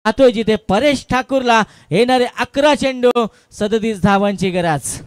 पाहतोय जिथे परेश ठाकूरला येणारे 11 चेंडू 37 धावांची गरज.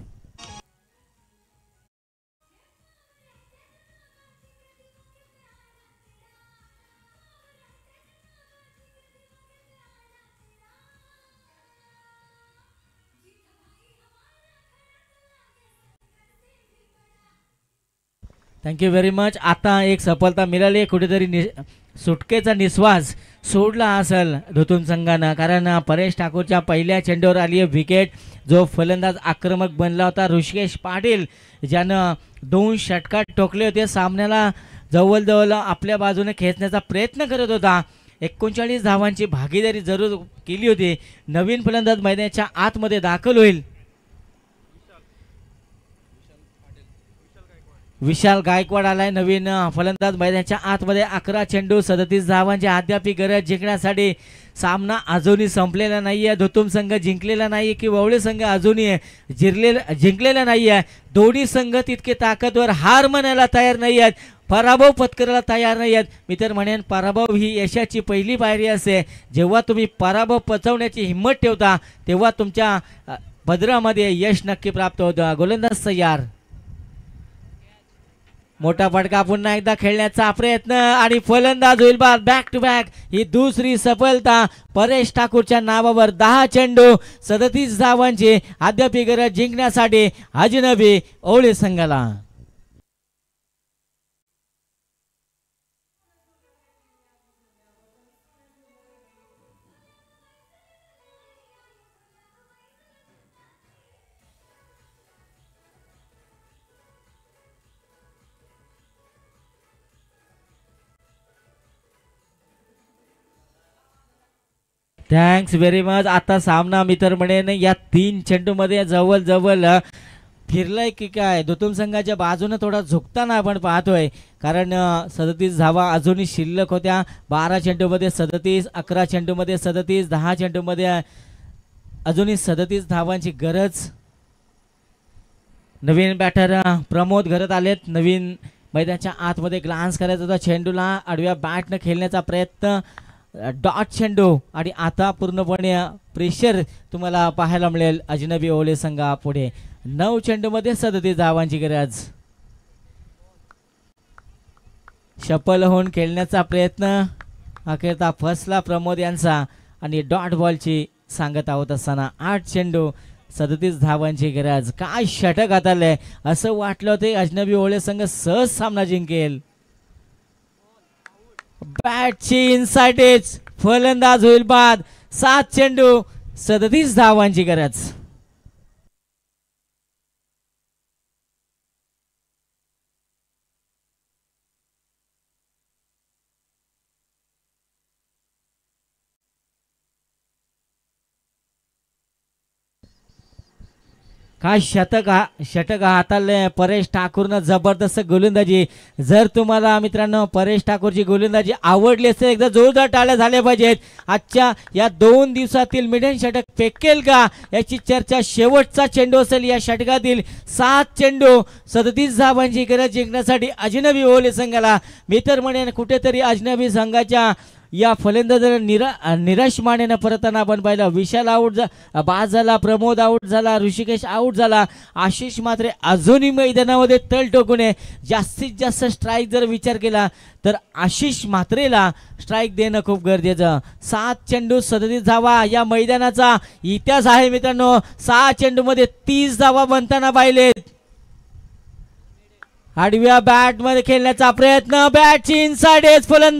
Thank you very much. आता एक सफलता मिळाली. कुठेतरी सुटकेचा निश्वास सोडला असेल धुतून संघानं, कारण परेश ठाकूरच्या पहिल्या चेंडूवर आली आहे विकेट. जो फलंदाज आक्रमक बनला होता ऋषिकेश पाटील, ज्यानं 2 षटकार ठोकले होते, सामन्याला जवळजवळ आपल्या बाजूने खेचण्याचा प्रयत्न करत होता. 39 धावांची भागीदारी जरूर केली होती. नवीन फलंदाज मैदानाच्या आतमध्ये दाखल होईल. विशाल गायकवाड आलाय नवीन फलंदाज मैदानाच्या आतमध्ये. 11 चेंडू 37 धावांची अद्याप गरज. जिंकण्यासाठी सामना अजूनही संपलेला नाहीये. धुतूम संघ जिंकलेला नाही की ववळे संघ अजूनही जिंकलेला नाहीये. दोन्ही संघ तितके ताकदवर हार मानायला तयार नाही आहेत, पराभव पत्करायला तयार नाही आहेत. मी तर म्हणेन पराभव ही यशाची पहिली पायरी असते. जेव्हा तुम्ही पराभव पचवण्याची हिंमत ठेवता तेव्हा तुमच्या पदरामध्ये यश नक्की प्राप्त होतं. गोलंदाज तयार. मोठा फटका पुन्हा एकदा खेळण्याचा प्रयत्न आणि फलंदाज होईल बाद. बॅक टू बॅक ही दुसरी सफलता परेश ठाकूरच्या नावावर. 10 चेंडू 37 धावांची अद्याप गरज जिंकण्यासाठी अजनबी ओवळे संघाला. Thanks very much. आता सामना मी तर म्हणेन या 3 चेंडूमध्ये जवळ फिरलाय की काय. धुतूम संघाच्या बाजूने थोडा झुकताना आपण पाहतोय, कारण 37 धावा अजूनही शिल्लक होत्या. 12 चेंडूमध्ये 37, 11 चेंडूमध्ये 37, 10 चेंडूमध्ये अजूनही 37 धावांची गरज. नवीन बॅटर प्रमोद घरत आलेत. नवीन मैदानाच्या आतमध्ये ग्लान्स करायचा होता चेंडूला. आडव्या बॅटनं खेळण्याचा प्रयत्न. डॉट चेंडू आणि आता पूर्णपणे प्रेशर तुम्हाला पाहायला मिळेल अजनबी ओवळे संघा पुढे. 9 चेंडूमध्ये 37 धावांची गरज. शफल होऊन खेळण्याचा प्रयत्न अखेरता फसला प्रमोद यांचा आणि डॉट बॉलची सांगत आहोत असताना 8 चेंडू 37 धावांची गरज. काय षटक हाताळलंय. असं वाटलं होतं अजनबी ओवळे संघ सहज सामना जिंकेल. बॅटची इनसाइड एज, फलंदाज होईल बाद. 7 चेंडू 37 धावांची गरज. काय षटक हाताळले परेश ठाकूरनं. जबरदस्त गोलंदाजी. जर तुम्हाला मित्रांनो परेश ठाकूरची गोलंदाजी आवडली असेल एकदा जोरदार टाळ्या झाल्या पाहिजेत. आजच्या या 2 दिवसातील मिडन षटक फेकेल का याची चर्चा. शेवटचा चेंडू असेल या षटकातील. 7 चेंडू 37 धावांची गरज जिंकण्यासाठी अजनबी ओवळे संघाला. मी तर म्हणेन कुठेतरी अजनबी संघाच्या या फलंदाजाला निराश मानेनं परतताना आपण पाहिलं. विशाल आऊट बाद झाला, प्रमोद आऊट झाला, ऋषिकेश आऊट झाला. आशिष मात्रे अजूनही मैदानामध्ये तळ टोकून आहे. जास्तीत जास्त स्ट्राईक जर विचार केला तर आशिष मात्रेला स्ट्राईक देणं खूप गरजेचं. 7 चेंडू 37 धावा या मैदानाचा इतिहास आहे मित्रांनो. 6 चेंडूमध्ये 30 धावा बनताना पाहिलेत. आडव्या बॅटमध्ये खेळण्याचा प्रयत्न. बॅटची इनसाइड एज, फलंदाज